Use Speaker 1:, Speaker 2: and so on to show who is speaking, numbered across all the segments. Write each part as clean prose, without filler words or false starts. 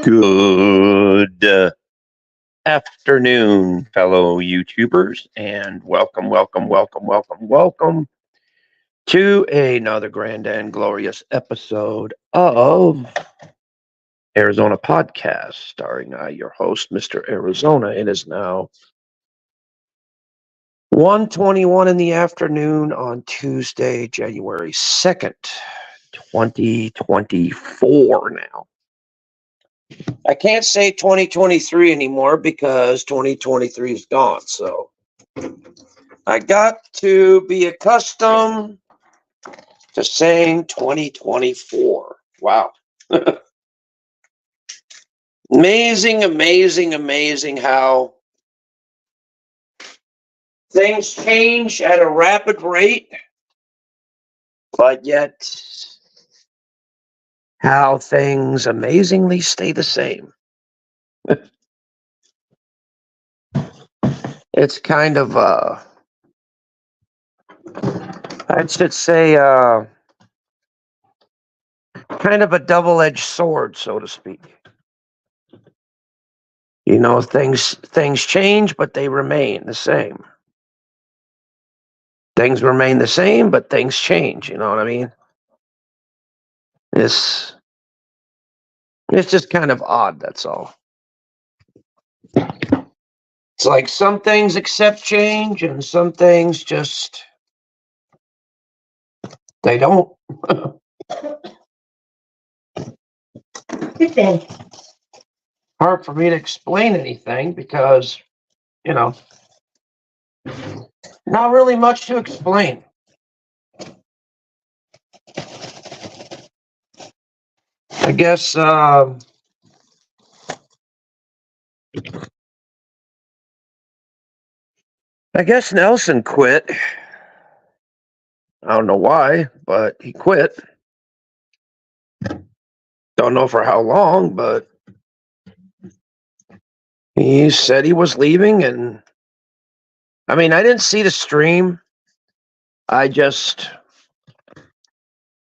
Speaker 1: Good afternoon, fellow YouTubers, and welcome to another grand and glorious episode of Arizona Podcast, starring I, your host, Mr. Arizona. It is now 1:21 in the afternoon on Tuesday, January 2nd, 2024 now. I can't say 2023 anymore because 2023 is gone. So I got to be accustomed to saying 2024. Wow. Amazing how things change at a rapid rate, but yet how things amazingly stay the same. It's kind of, I should say, kind of a double-edged sword, so to speak. You know, things change, but they remain the same. Things remain the same, but things change. You know what I mean? It's just kind of odd. That's all. It's like some things accept change, and some things just they don't.
Speaker 2: Good day.
Speaker 1: Hard for me to explain anything because, you know, not really much to explain. I guess Nelson quit. I don't know why, but he quit. Don't know for how long, but he said he was leaving, and I mean, I didn't see the stream. I just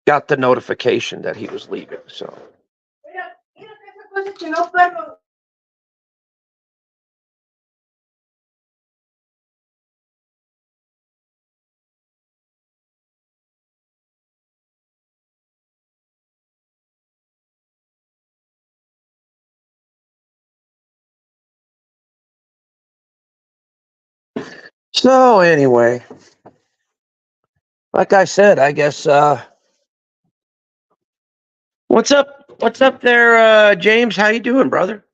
Speaker 1: got the notification that he was leaving, so. So anyway, like I said, I guess what's up there, James? How you doing, brother?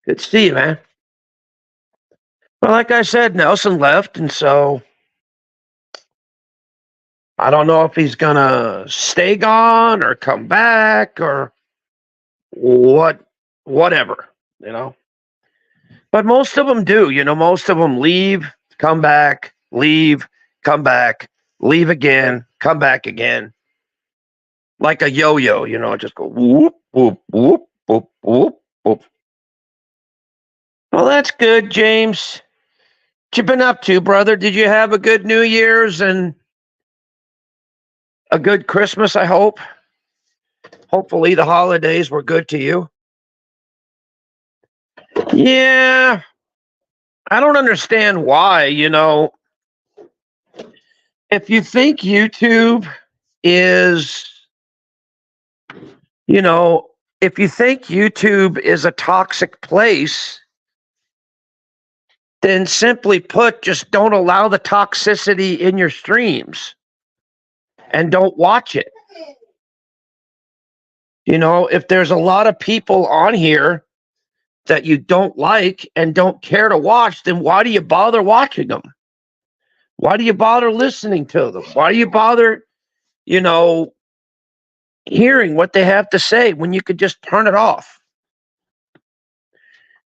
Speaker 1: Good to see you, man. Well, like I said, Nelson left, and so I don't know if he's gonna stay gone or come back or whatever, you know. But most of them do, you know. Most of them leave, come back, leave, come back, leave again, come back again, like a yo-yo, you know. Just go whoop, whoop, whoop, whoop, whoop, whoop. Well, that's good, James. What you been up to, brother? Did you have a good New Year's and a good Christmas, I hope? Hopefully the holidays were good to you. Yeah, I don't understand why, you know. If you think YouTube is, you know, if you think YouTube is a toxic place, then simply put, just don't allow the toxicity in your streams and don't watch it. You know, if there's a lot of people on here that you don't like and don't care to watch, then why do you bother watching them? Why do you bother listening to them? Why do you bother, you know, hearing what they have to say when you could just turn it off?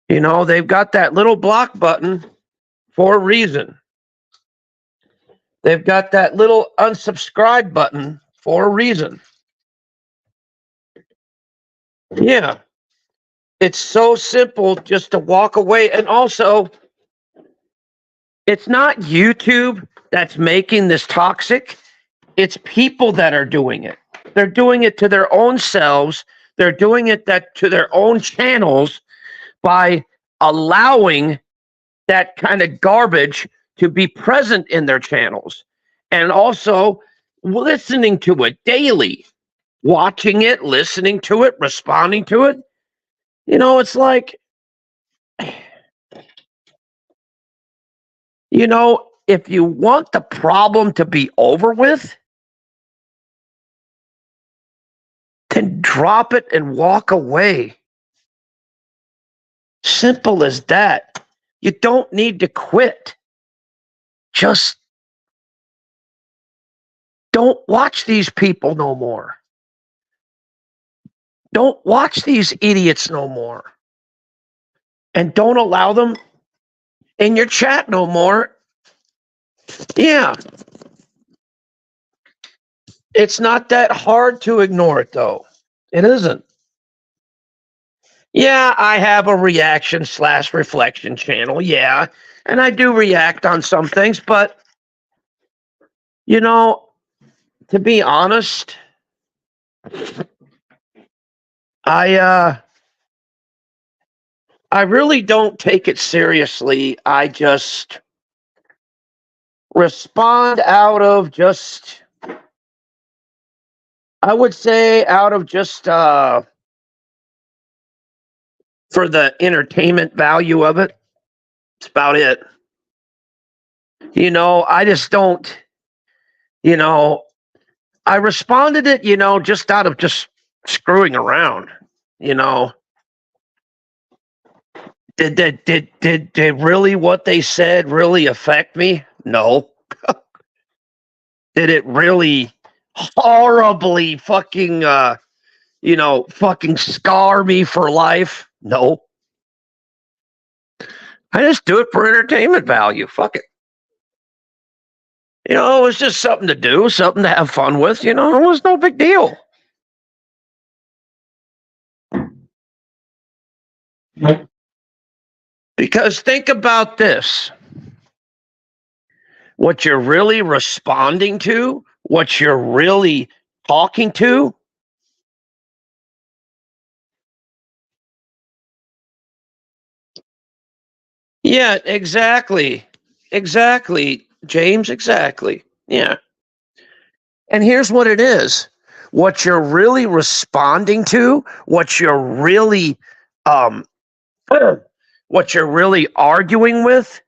Speaker 1: You know, they've got that little block button for a reason. They've got that little unsubscribe button for a reason. Yeah. It's so simple just to walk away. And also, it's not YouTube that's making this toxic. It's people that are doing it. They're doing it to their own selves They're doing it that to their own channels by allowing that kind of garbage to be present in their channels, and also listening to it daily, watching it, listening to it, responding to it. It's like, if you want the problem to be over with, then drop it and walk away. Simple as that. You don't need to quit. Just don't watch these people no more. Don't watch these idiots no more. And don't allow them in your chat no more. Yeah. It's not that hard to ignore it, though. It isn't. Yeah, I have a reaction/reflection channel. Yeah. And I do react on some things, but, to be honest, I really don't take it seriously. I just respond out of just, I would say, out of just for the entertainment value of it. That's about it. I just don't, I responded it, just out of just screwing around, Did really what they said really affect me? No. Did it really horribly fucking fucking scar me for life? No. I just do it for entertainment value. Fuck it. It was just something to do, something to have fun with. It was no big deal. Because think about this. What you're really responding to, what you're really talking to, yeah, exactly. Exactly, James, exactly. Yeah. And here's what it is. What you're really responding to, what you're really arguing with,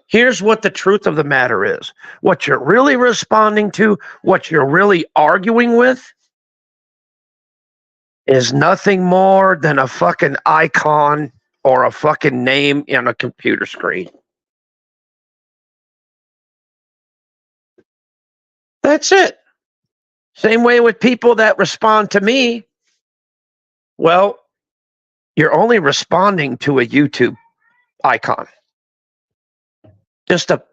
Speaker 1: here's what the truth of the matter is. What you're really responding to, what you're really arguing with, is nothing more than a fucking icon or a fucking name on a computer screen. That's it. Same way with people that respond to me. Well, you're only responding to a YouTube icon. Just a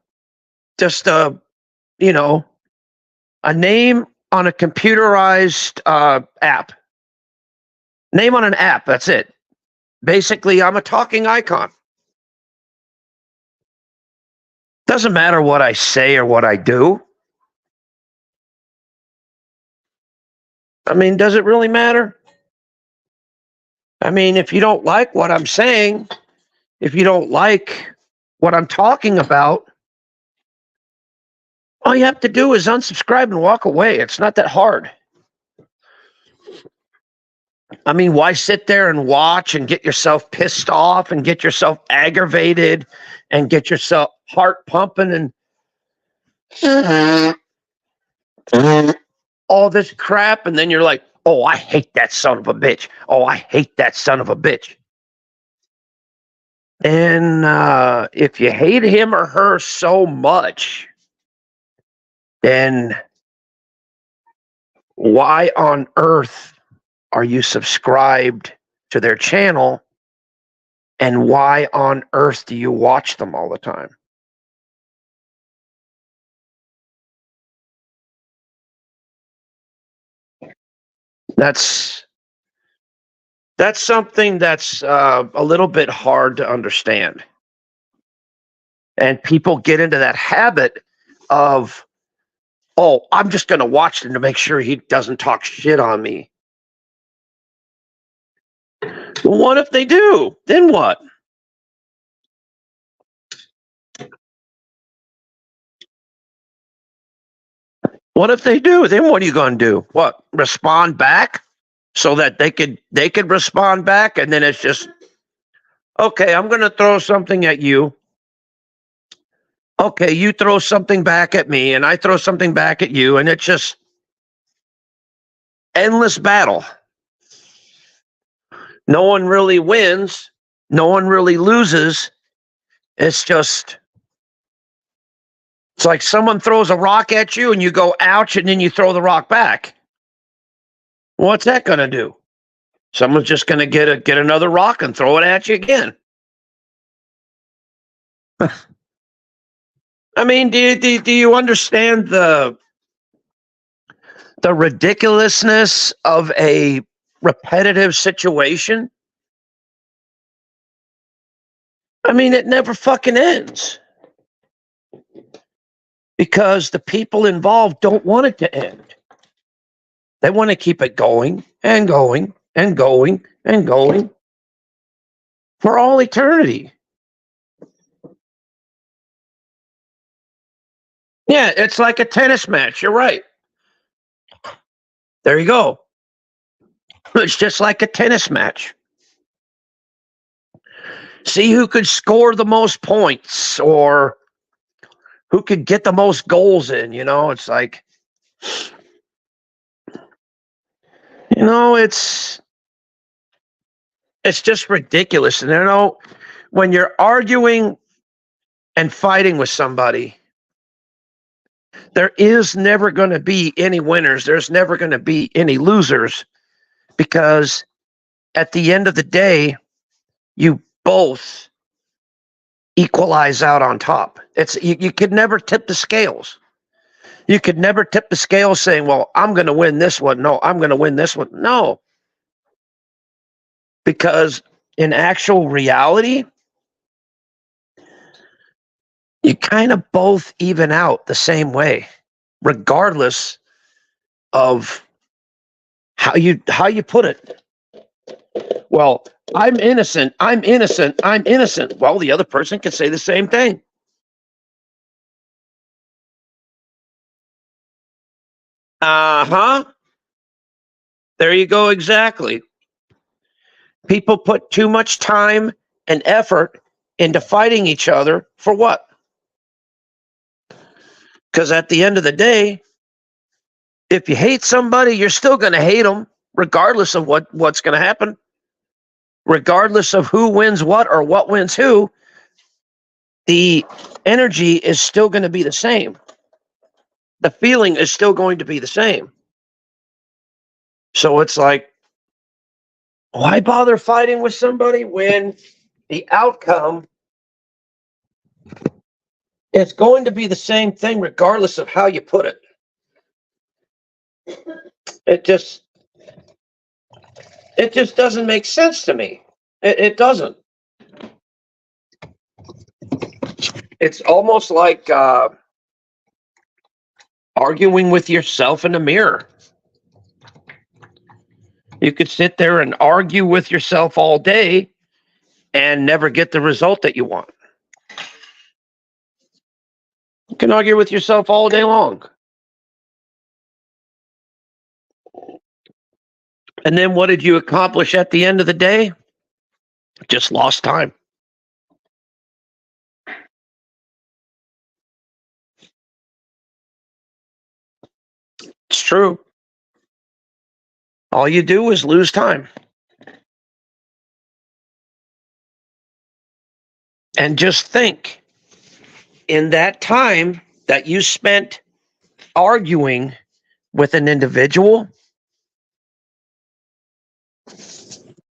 Speaker 1: a name on a computerized app. Name on an app, that's it. Basically, I'm a talking icon. Doesn't matter what I say or what I do. I mean, does it really matter? I mean, if you don't like what I'm saying, if you don't like what I'm talking about, all you have to do is unsubscribe and walk away. It's not that hard. I mean, why sit there and watch and get yourself pissed off and get yourself aggravated and get yourself heart pumping and all this crap, and then you're like, oh, I hate that son of a bitch. Oh, I hate that son of a bitch. And if you hate him or her so much, then why on earth are you subscribed to their channel? And why on earth do you watch them all the time? That's something that's a little bit hard to understand. And people get into that habit of, oh, I'm just going to watch him to make sure he doesn't talk shit on me. Well, what if they do? Then what? What if they do? Then what are you going to do? What? Respond back so that they could respond back, and then it's just okay. I'm going to throw something at you. Okay, you throw something back at me, and I throw something back at you, and it's just endless battle. No one really wins. No one really loses. It's like someone throws a rock at you and you go, ouch, and then you throw the rock back. What's that going to do? Someone's just going to get another rock and throw it at you again. I mean, do you understand the ridiculousness of a repetitive situation? I mean, it never fucking ends. Because the people involved don't want it to end. They want to keep it going and going and going and going for all eternity. Yeah, it's like a tennis match. You're right. There you go. It's just like a tennis match. See who could score the most points or who could get the most goals in, it's like, it's just ridiculous. And when you're arguing and fighting with somebody, there is never going to be any winners. There's never going to be any losers, because at the end of the day, you both equalize out on top. You could never tip the scales. You could never tip the scales saying, well, I'm going to win this one. No, I'm going to win this one. No. Because in actual reality, you kind of both even out the same way, regardless of how you put it. Well, I'm innocent. I'm innocent. I'm innocent. Well, the other person can say the same thing. Uh-huh. There you go. Exactly. People put too much time and effort into fighting each other for what? Because at the end of the day, if you hate somebody, you're still going to hate them, regardless of what's going to happen. Regardless of who wins what or what wins who, the energy is still going to be the same. The feeling is still going to be the same. So it's like, why bother fighting with somebody when the outcome is going to be the same thing regardless of how you put it? It just doesn't make sense to me. It doesn't. It's almost like arguing with yourself in a mirror. You could sit there and argue with yourself all day and never get the result that you want. You can argue with yourself all day long. And then what did you accomplish at the end of the day? Just lost time. It's true. All you do is lose time. And just think, in that time that you spent arguing with an individual,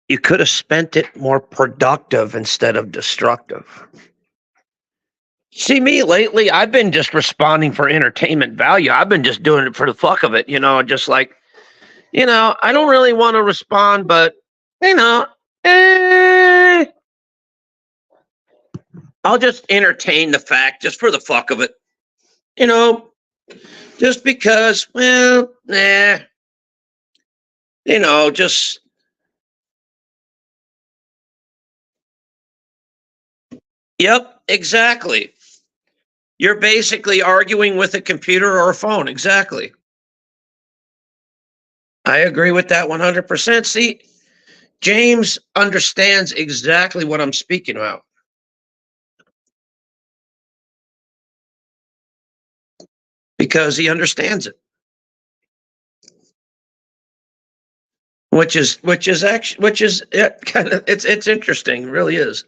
Speaker 1: you could have spent it more productive instead of destructive. See, me lately, I've been just responding for entertainment value. I've been just doing it for the fuck of it, just like, I don't really want to respond, but, I'll just entertain the fact just for the fuck of it. Just because, well, just Yep, exactly. You're basically arguing with a computer or a phone. Exactly. I agree with that 100%. See, James understands exactly what I'm speaking about. Because he understands it. Which is kind of it's interesting, it really is.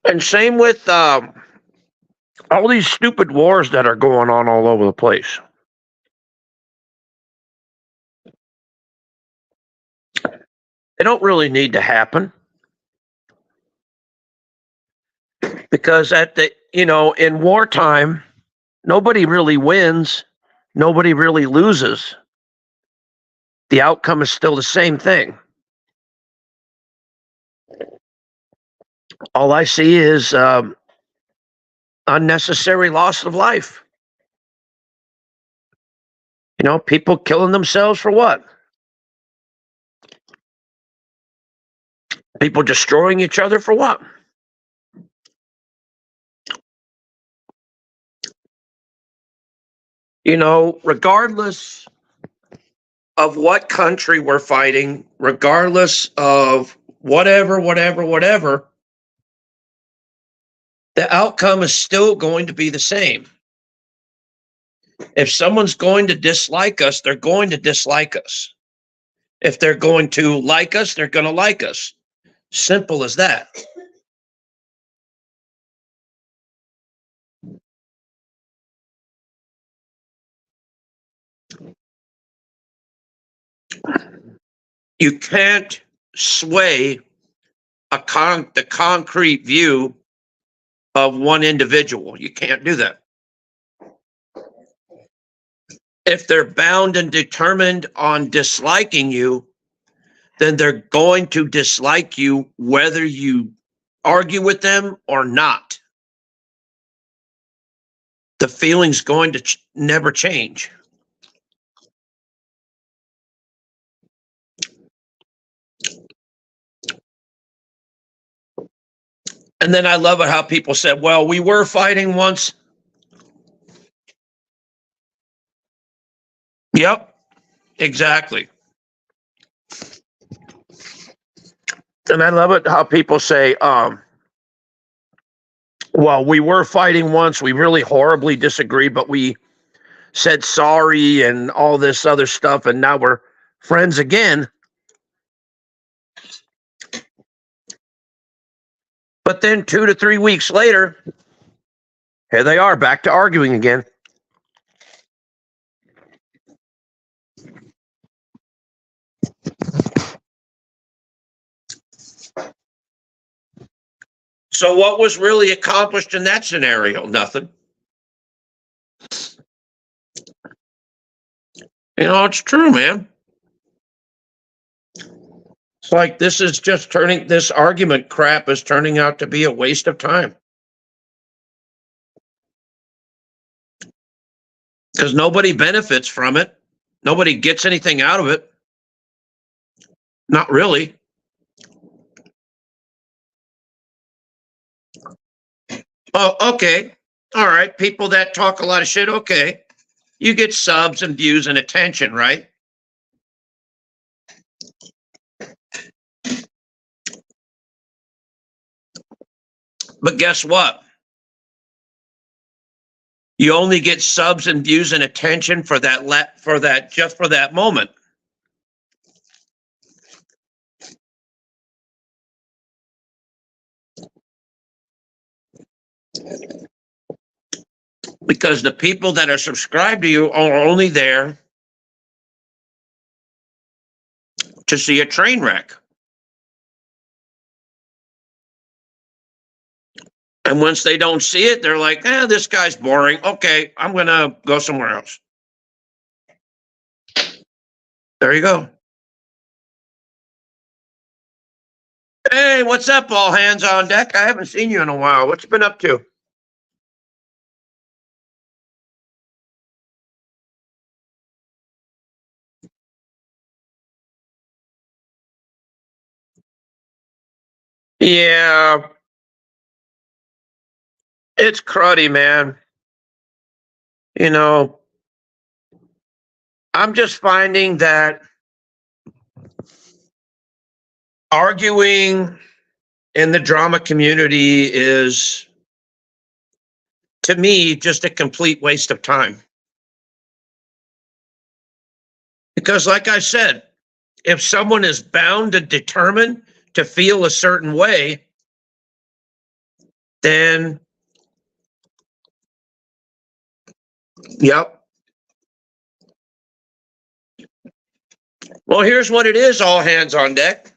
Speaker 1: And same with all these stupid wars that are going on all over the place. They don't really need to happen because in wartime, nobody really wins, nobody really loses. The outcome is still the same thing. All I see is unnecessary loss of life. People killing themselves for what? People destroying each other for what? Regardless of what country we're fighting, regardless of whatever, the outcome is still going to be the same. If someone's going to dislike us, they're going to dislike us. If they're going to like us, they're going to like us. Simple as that. You can't sway the concrete view of one individual. You can't do that. If they're bound and determined on disliking you, then they're going to dislike you whether you argue with them or not. The feeling's going to never change. And then I love it how people said, well, we were fighting once. Yep, exactly. And I love it how people say, well, we were fighting once. We really horribly disagreed, but we said sorry and all this other stuff. And now we're friends again. But then 2 to 3 weeks later, here they are back to arguing again. So what was really accomplished in that scenario? Nothing. It's true, man. It's like this argument crap is turning out to be a waste of time. Because nobody benefits from it. Nobody gets anything out of it. Not really. Oh, okay. All right. People that talk a lot of shit, okay. You get subs and views and attention, right? But guess what? You only get subs and views and attention for that moment. Because the people that are subscribed to you are only there to see a train wreck. And once they don't see it, they're like, this guy's boring. Okay, I'm going to go somewhere else. There you go. Hey, what's up, all hands on deck? I haven't seen you in a while. What you been up to? Yeah, it's cruddy, man. You know, I'm just finding that arguing in the drama community is, to me, just a complete waste of time. Because, like I said, if someone is bound and determined to feel a certain way, then, yep. Well, here's what it is, all hands on deck.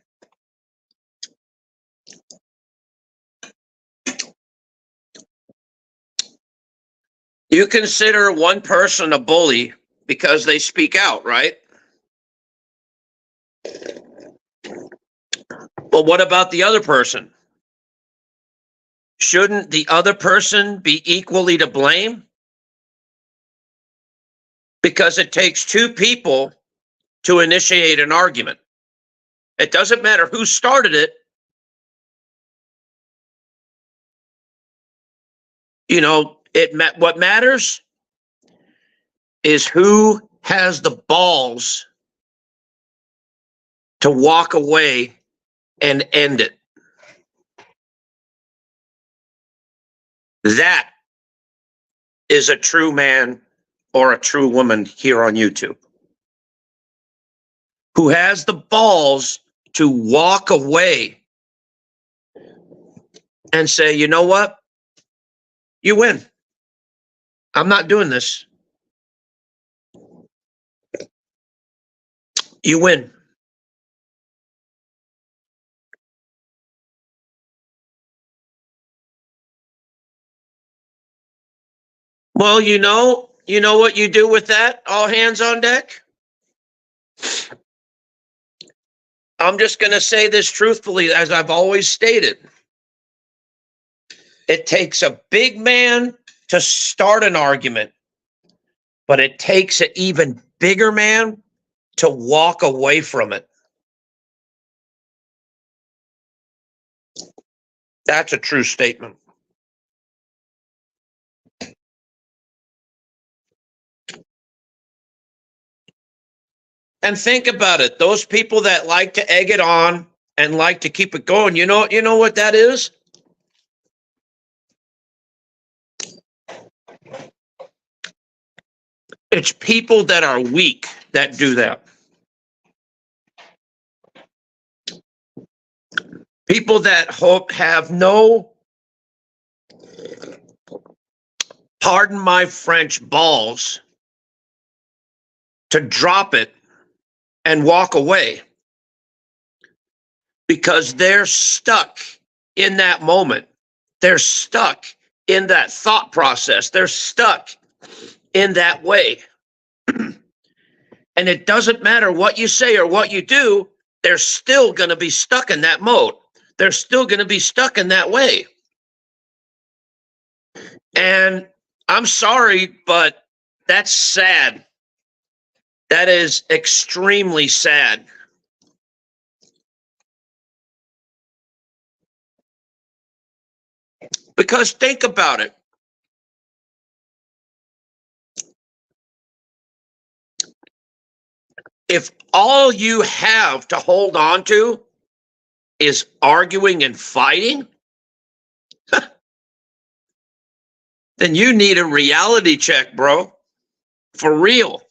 Speaker 1: You consider one person a bully because they speak out, right? Well, what about the other person? Shouldn't the other person be equally to blame? Because it takes two people to initiate an argument. It doesn't matter who started it. You know, what matters is who has the balls to walk away and end it. That is a true man or a true woman here on YouTube, who has the balls to walk away and say, you know what? You win. I'm not doing this. You win. Well, you know what you do with that, all hands on deck? I'm just going to say this truthfully, as I've always stated. It takes a big man to start an argument, but it takes an even bigger man to walk away from it. That's a true statement. And think about it. Those people that like to egg it on and like to keep it going, you know what that is? It's people that are weak that do that. People that have no, pardon my French, balls to drop it and walk away because they're stuck in that moment. They're stuck in that thought process. They're stuck in that way. And it doesn't matter what you say or what you do, they're still going to be stuck in that mode. They're still going to be stuck in that way. And I'm sorry, but that's sad. That is extremely sad. Because think about it. If all you have to hold on to is arguing and fighting, then you need a reality check, bro. For real.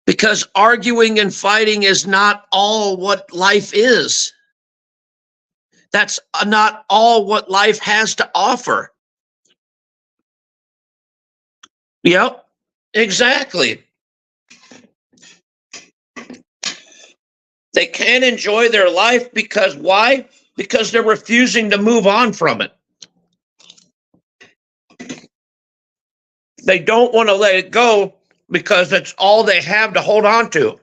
Speaker 1: Because arguing and fighting is not all what life is. That's not all what life has to offer. Yep, exactly. They can't enjoy their life because why? Because they're refusing to move on from it. They don't want to let it go because that's all they have to hold on to.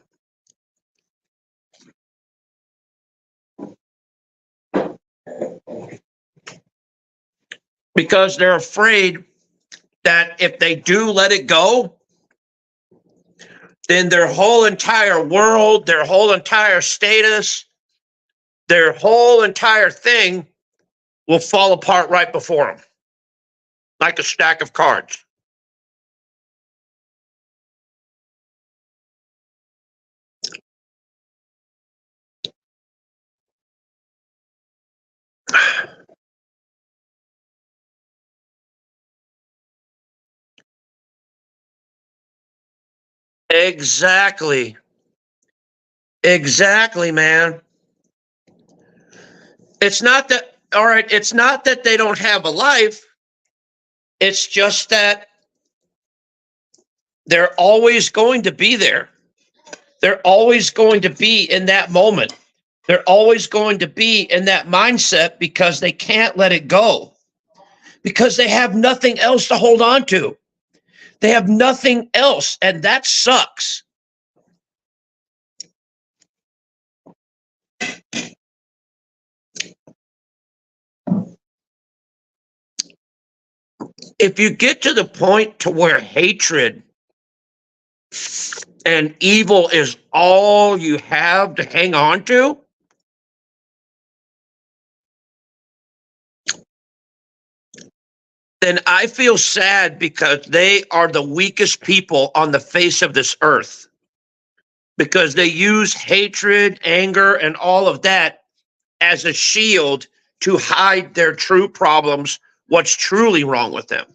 Speaker 1: Because they're afraid that if they do let it go, then their whole entire world, their whole entire status, their whole entire thing will fall apart right before them, like a stack of cards. Exactly. Exactly, man. It's not that, all right, it's not that they don't have a life. It's just that they're always going to be there. They're always going to be in that moment. They're always going to be in that mindset because they can't let it go. Because they have nothing else to hold on to. They have nothing else, and that sucks. If you get to the point to where hatred and evil is all you have to hang on to, then I feel sad because they are the weakest people on the face of this earth. Because they use hatred, anger, and all of that as a shield to hide their true problems, what's truly wrong with them.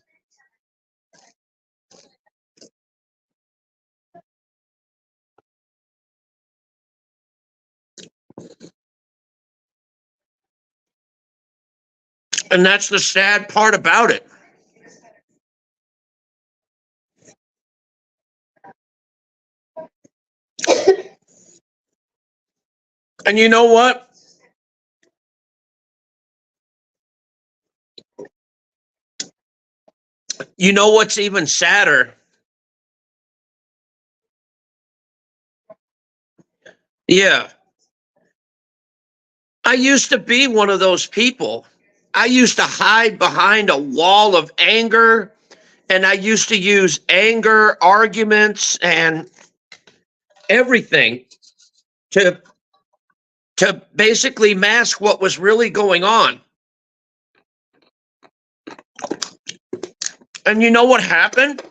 Speaker 1: And that's the sad part about it. And you know what? You know what's even sadder? Yeah. I used to be one of those people. I used to hide behind a wall of anger, and I used to use anger, arguments, and everything to basically mask what was really going on. And you know what happened?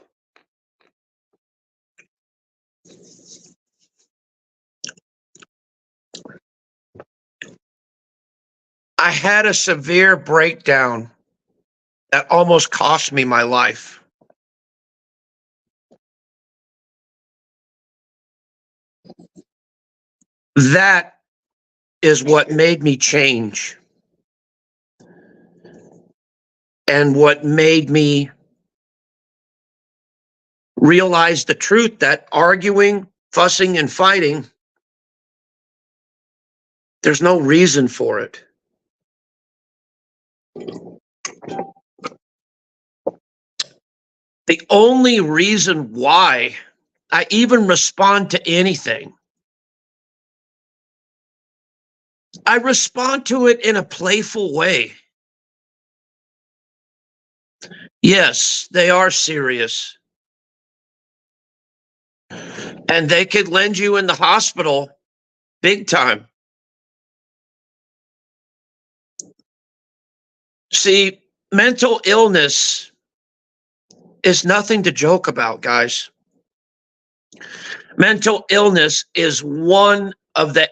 Speaker 1: I had a severe breakdown that almost cost me my life. That is what made me change. And what made me realize the truth that arguing, fussing, and fighting, there's no reason for it. The only reason why I even respond to anything, I respond to it in a playful way. Yes, they are serious. And they could land you in the hospital big time. See, mental illness is nothing to joke about, guys. Mental illness is one of the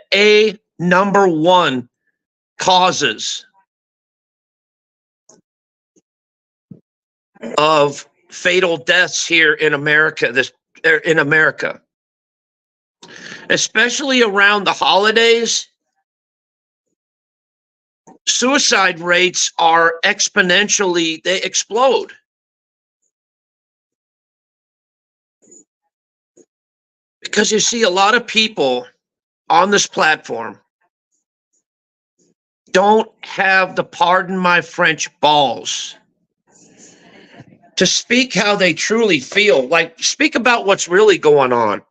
Speaker 1: number one causes of fatal deaths here in America, especially around the holidays. Suicide rates are exponentially, they explode. Because you see, a lot of people on this platform don't have the, pardon my French, balls to speak how they truly feel. Like, speak about what's really going on.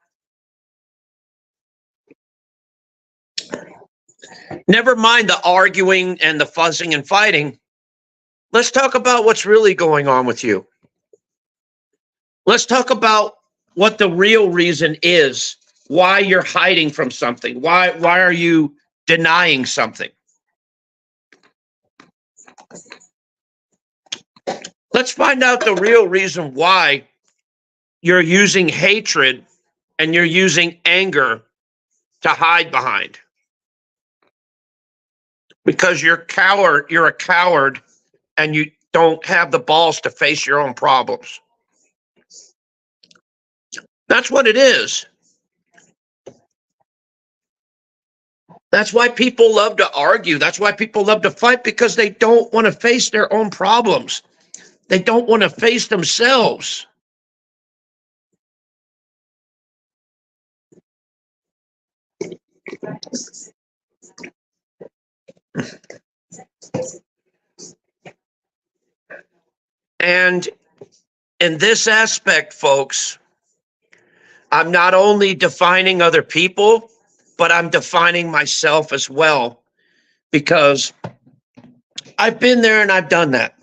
Speaker 1: Never mind the arguing and the fussing and fighting. Let's talk about what's really going on with you. Let's talk about what the real reason is, why you're hiding from something. Why are you denying something? Let's find out the real reason why you're using hatred and you're using anger to hide behind. Because you're a coward, and you don't have the balls to face your own problems. That's what it is. That's why people love to argue. That's why people love to fight, because they don't want to face their own problems. They don't want to face themselves. And in this aspect, folks, I'm not only defining other people, but I'm defining myself as well, because I've been there and I've done that.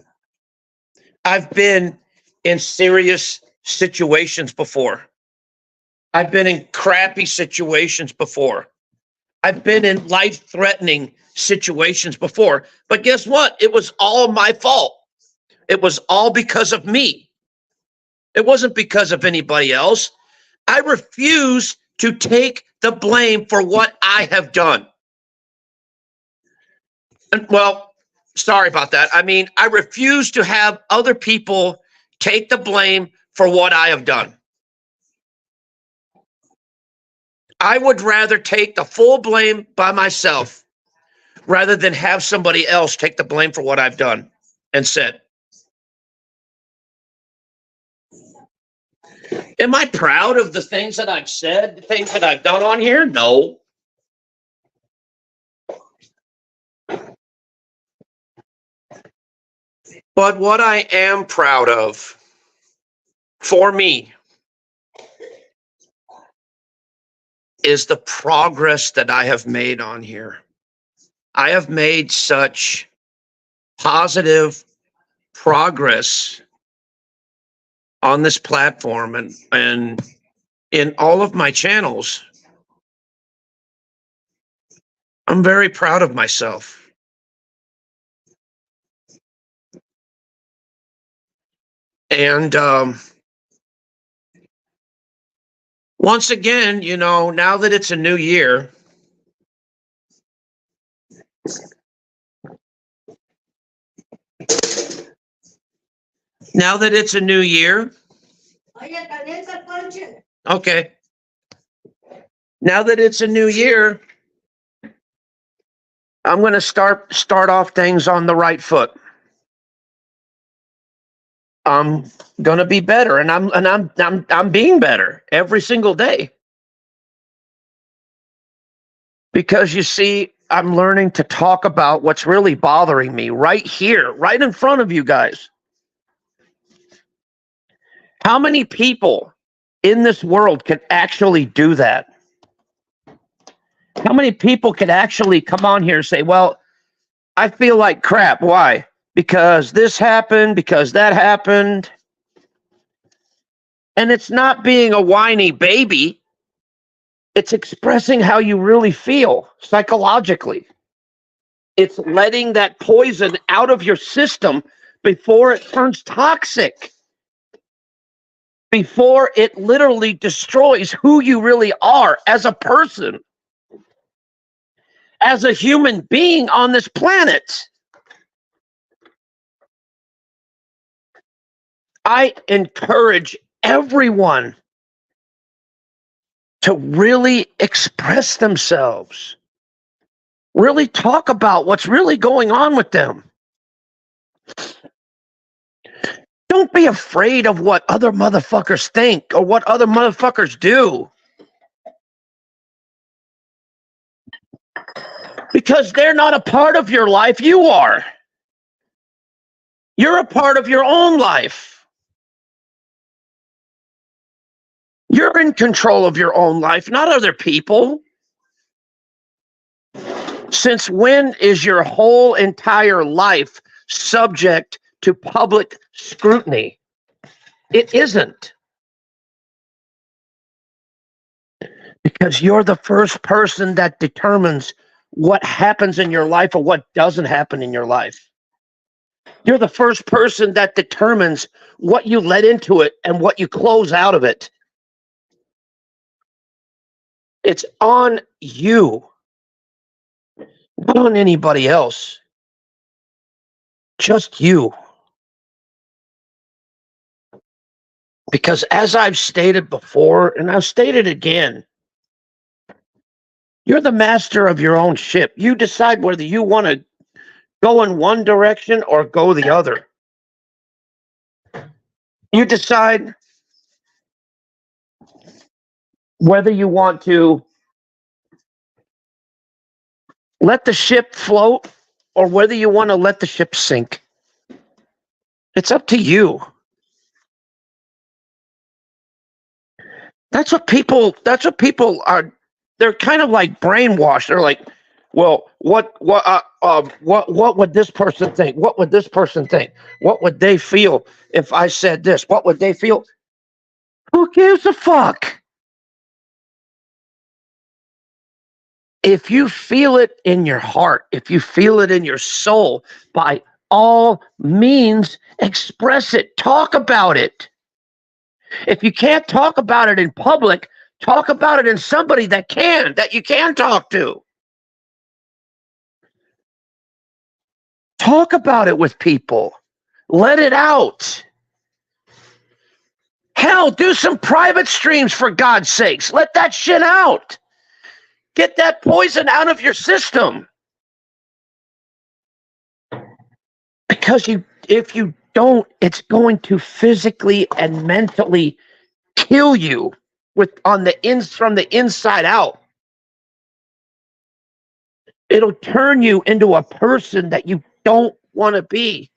Speaker 1: I've been in serious situations before. I've been in crappy situations before. I've been in life-threatening situations before. But guess what? It was all my fault. It was all because of me. It wasn't because of anybody else. I refuse to take the blame for what I have done. And, well, sorry about that. I mean, I refuse to have other people take the blame for what I have done. I would rather take the full blame by myself rather than have somebody else take the blame for what I've done and said. Am I proud of the things that I've said, the things that I've done on here? No. But what I am proud of, for me, is the progress that I have made on here. I have made such positive progress on this platform and in all of my channels. I'm very proud of myself. And once again, you know, now that it's a new year, okay. Now that it's a new year, I'm going to start off things on the right foot. I'm going to be better, and I'm being better every single day. Because you see, I'm learning to talk about what's really bothering me right here, right in front of you guys. How many people in this world can actually do that? How many people can actually come on here and say, well, I feel like crap. Why? Because this happened, because that happened. And it's not being a whiny baby. It's expressing how you really feel psychologically. It's letting that poison out of your system before it turns toxic. Before it literally destroys who you really are as a person. As a human being on this planet. I encourage everyone to really express themselves. Really talk about what's really going on with them. Don't be afraid of what other motherfuckers think or what other motherfuckers do. Because they're not a part of your life, you are. You're a part of your own life. You're in control of your own life, not other people. Since when is your whole entire life subject to public scrutiny? It isn't. Because you're the first person that determines what happens in your life or what doesn't happen in your life. You're the first person that determines what you let into it and what you close out of it. It's on you, not on anybody else. Just you. Because as I've stated before, and I've stated again, you're the master of your own ship. You decide whether you want to go in one direction or go the other. You decide whether you want to let the ship float or whether you want to let the ship sink. It's up to you. That's what people are. They're kind of like brainwashed. They're like, well, what would this person think? What would this person think? What would they feel if I said this? What would they feel? Who gives a fuck? If you feel it in your heart, if you feel it in your soul, by all means, express it. Talk about it. If you can't talk about it in public, talk about it in somebody that you can talk to. Talk about it with people. Let it out. Hell, do some private streams for God's sakes. Let that shit out. Get that poison out of your system. Because if you don't, it's going to physically and mentally kill you from the inside out. It'll turn you into a person that you don't want to be.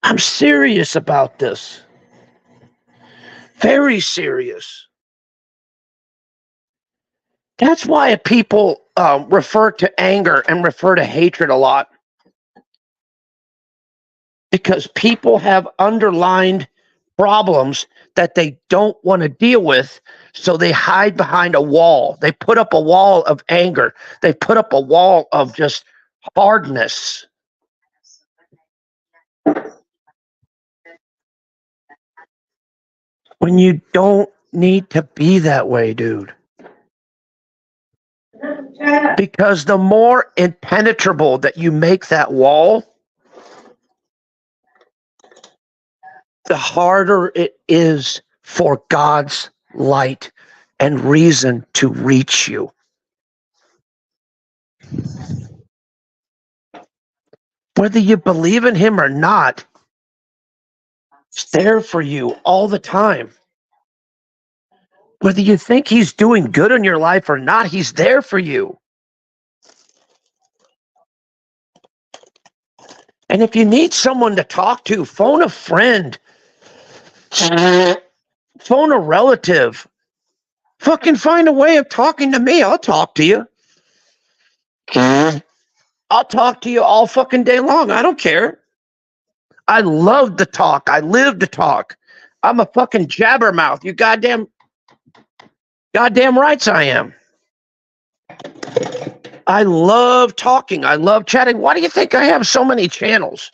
Speaker 1: I'm serious about this. Very serious. That's why people refer to anger and refer to hatred a lot. Because people have underlined problems that they don't want to deal with, so they hide behind a wall. They put up a wall of anger. They put up a wall of just hardness. When you don't need to be that way, dude. Because the more impenetrable that you make that wall, the harder it is for God's light and reason to reach you. Whether you believe in him or not, it's there for you all the time. Whether you think he's doing good in your life or not, he's there for you. And if you need someone to talk to, phone a friend. Phone a relative. Fucking find a way of talking to me. I'll talk to you. I'll talk to you all fucking day long. I don't care. I love to talk. I live to talk. I'm a fucking jabbermouth. You goddamn rights I am. I love talking. I love chatting. Why do you think I have so many channels?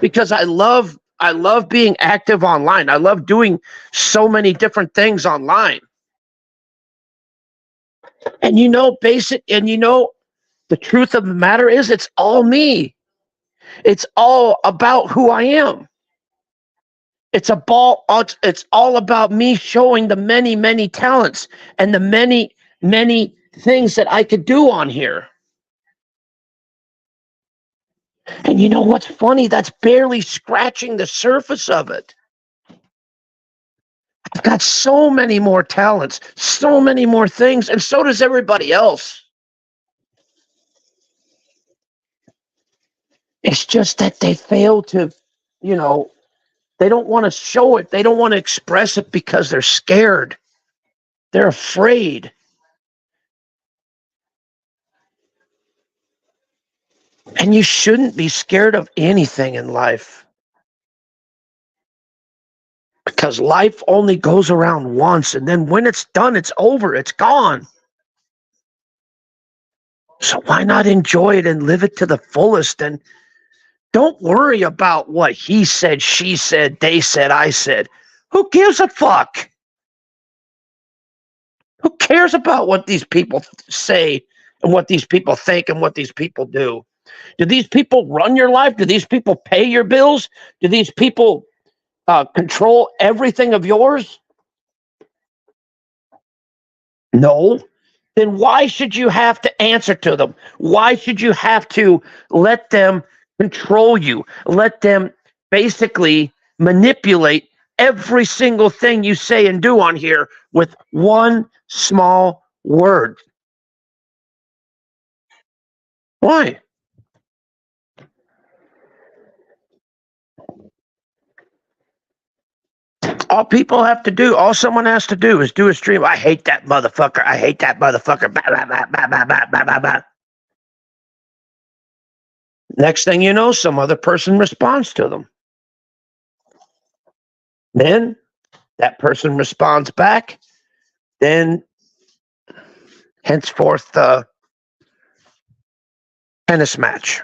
Speaker 1: Because I love being active online. I love doing so many different things online. And the truth of the matter is, it's all me. It's all about who I am. It's all about me showing the many, many talents and the many, many things that I could do on here. And you know what's funny? That's barely scratching the surface of it. I've got so many more talents, so many more things, and so does everybody else. It's just that they fail to, They don't want to show it. They don't want to express it because they're scared. They're afraid. And you shouldn't be scared of anything in life. Because life only goes around once, and then when it's done, it's over, it's gone. So why not enjoy it and live it to the fullest? And don't worry about what he said, she said, they said, I said. Who gives a fuck? Who cares about what these people say and what these people think and what these people do? Do these people run your life? Do these people pay your bills? Do these people control everything of yours? No. Then why should you have to answer to them? Why should you have to let them control you? Let them basically manipulate every single thing you say and do on here with one small word. Why? All people have to do, all someone has to do is do a stream. I hate that motherfucker. I hate that motherfucker. Bah, bah, bah, bah, bah, bah, bah, bah, bah. Next thing you know, some other person responds to them. Then that person responds back. Then henceforth the tennis match.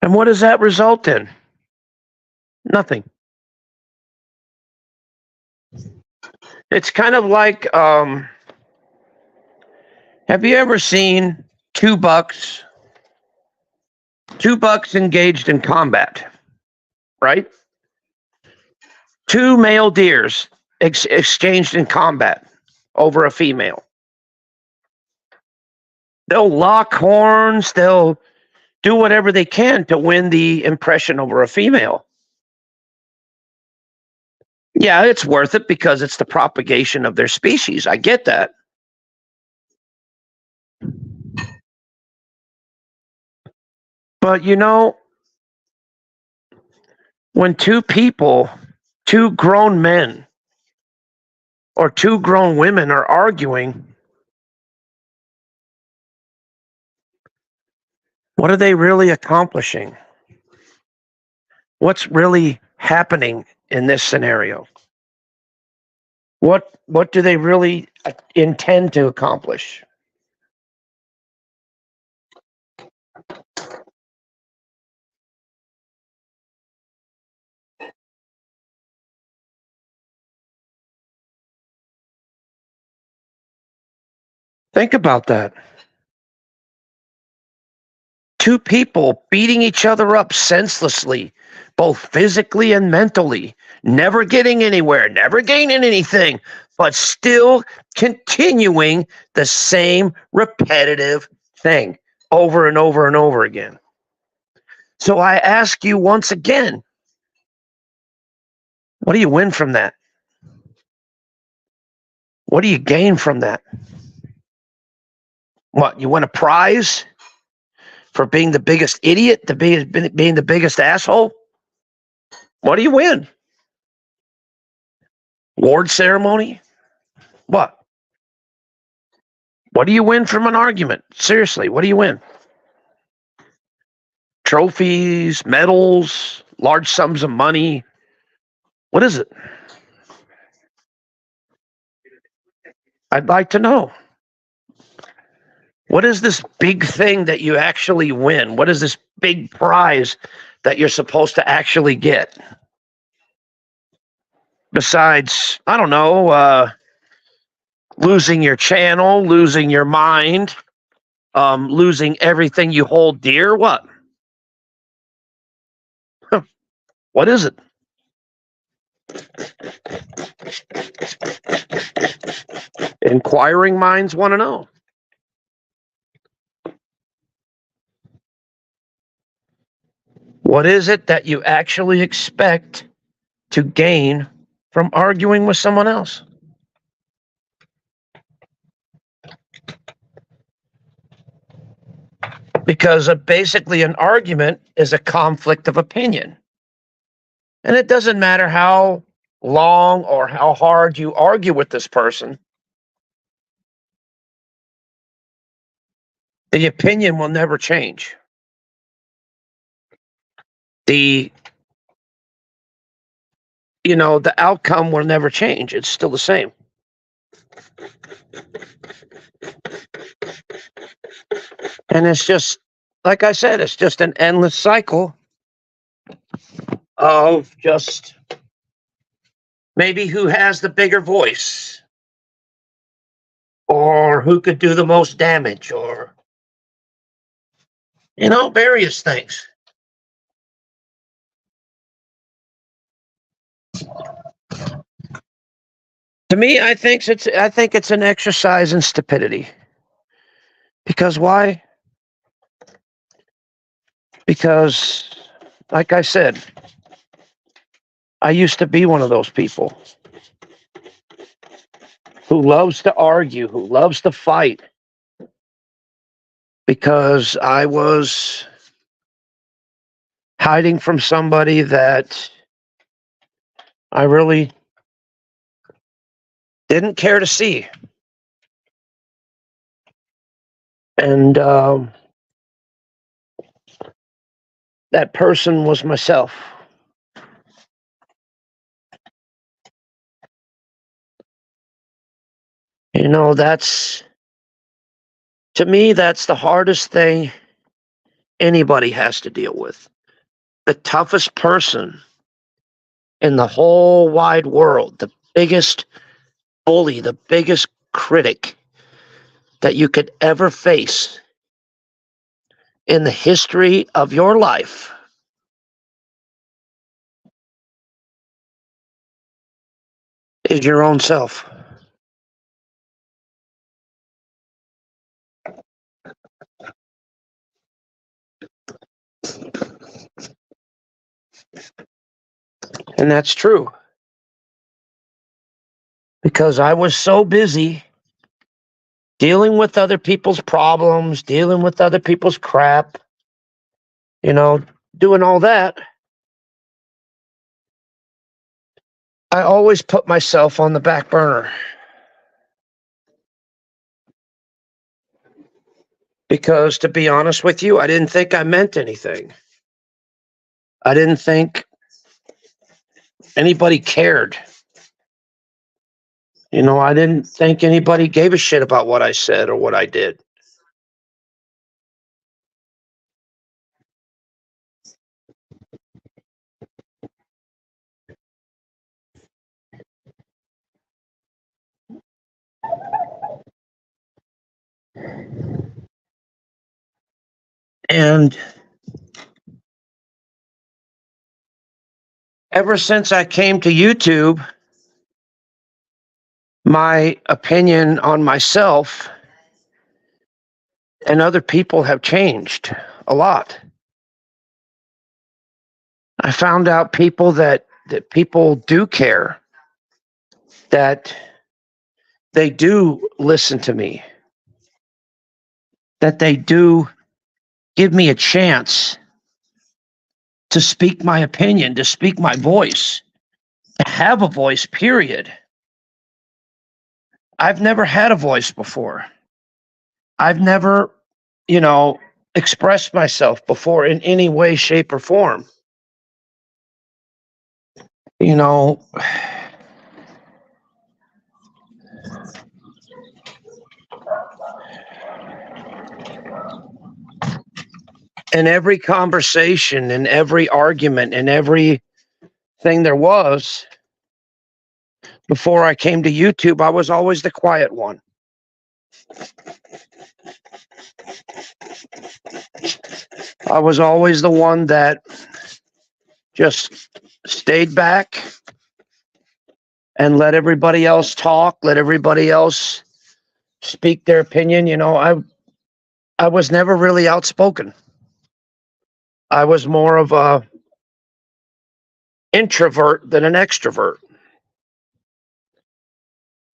Speaker 1: And what does that result in? Nothing. It's kind of like, have you ever seen two bucks engaged in combat, right? Two male deers exchanged in combat over a female. They'll lock horns, they'll do whatever they can to win the impression over a female. Yeah, it's worth it because it's the propagation of their species. I get that. But you know, when two people, two grown men, or two grown women are arguing, what are they really accomplishing? What's really happening in this scenario? What do they really intend to accomplish? Think about that. Two people beating each other up senselessly, both physically and mentally, never getting anywhere, never gaining anything, but still continuing the same repetitive thing over and over and over again. So I ask you once again, what do you win from that? What do you gain from that? What, you win a prize for being the biggest idiot, being the biggest asshole? What do you win? Award ceremony? What? What do you win from an argument? Seriously, what do you win? Trophies, medals, large sums of money? What is it? I'd like to know. What is this big thing that you actually win? What is this big prize that you're supposed to actually get? Besides, I don't know, losing your channel, losing your mind, losing everything you hold dear, what? What is it? Inquiring minds want to know. What is it that you actually expect to gain from arguing with someone else? Because basically an argument is a conflict of opinion. And it doesn't matter how long or how hard you argue with this person, the opinion will never change. The outcome will never change. It's still the same. And it's just, like I said, it's just an endless cycle of just maybe who has the bigger voice, or who could do the most damage, or, various things. To me, I think it's an exercise in stupidity. Because why? Because, like I said, I used to be one of those people who loves to argue, who loves to fight, because I was hiding from somebody that I really didn't care to see. And that person was myself. To me, that's the hardest thing anybody has to deal with. The toughest person in the whole wide world, the biggest bully, the biggest critic that you could ever face in the history of your life is your own self. And that's true. Because I was so busy dealing with other people's problems, dealing with other people's crap, doing all that. I always put myself on the back burner. Because, to be honest with you, I didn't think I meant anything. I didn't think anybody cared. I didn't think anybody gave a shit about what I said or what I did. And ever since I came to YouTube, my opinion on myself and other people have changed a lot. I found out people that people do care, that they do listen to me, that they do give me a chance to speak my opinion, to speak my voice, to have a voice, period. I've never had a voice before. I've never, expressed myself before in any way, shape, or form. In every conversation, in every argument, in everything there was, before I came to YouTube, I was always the quiet one. I was always the one that just stayed back and let everybody else talk, let everybody else speak their opinion. I was never really outspoken. I was more of a introvert than an extrovert.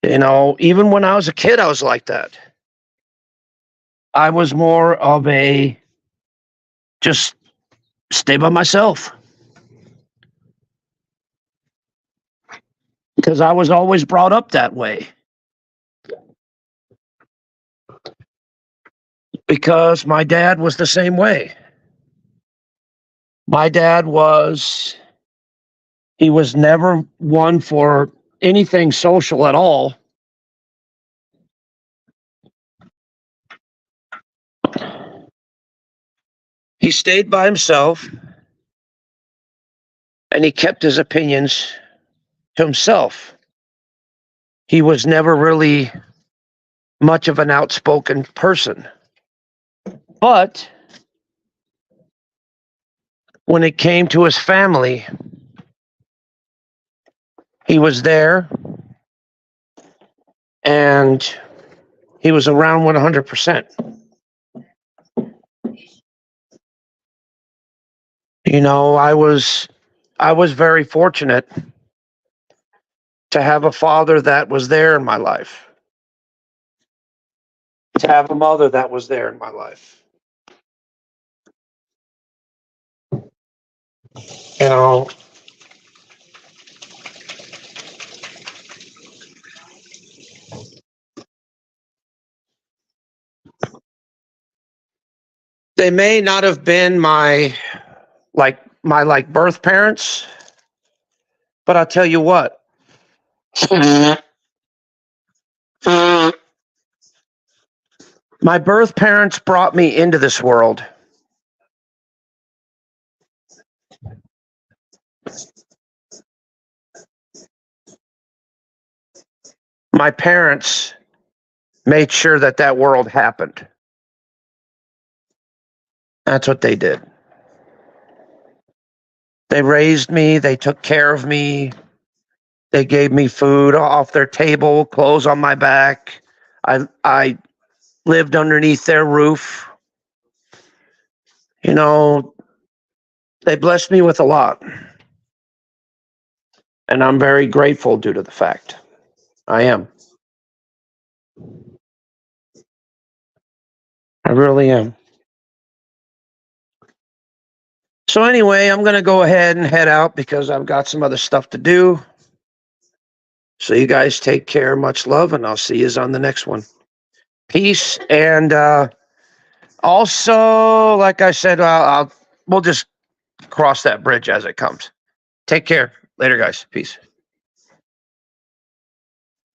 Speaker 1: Even when I was a kid, I was like that. I was more of a just stay by myself. Because I was always brought up that way. Because my dad was the same way. My dad he was never one for anything social at all. He stayed by himself and he kept his opinions to himself. He was never really much of an outspoken person. But when it came to his family, he was there and he was around 100%. You know, I was very fortunate to have a father that was there in my life, to have a mother that was there in my life. You know, they may not have been my birth parents, but I'll tell you what. My birth parents brought me into this world. My parents made sure that that world happened. That's what they did. They raised me, they took care of me, they gave me food off their table, clothes on my back. I lived underneath their roof. You know, they blessed me with a lot. And I'm very grateful due to the fact. I am. I really am. So anyway, I'm going to go ahead and head out because I've got some other stuff to do. So you guys take care. Much love, and I'll see you on the next one. Peace. And also, like I said, we'll just cross that bridge as it comes. Take care. Later, guys. Peace.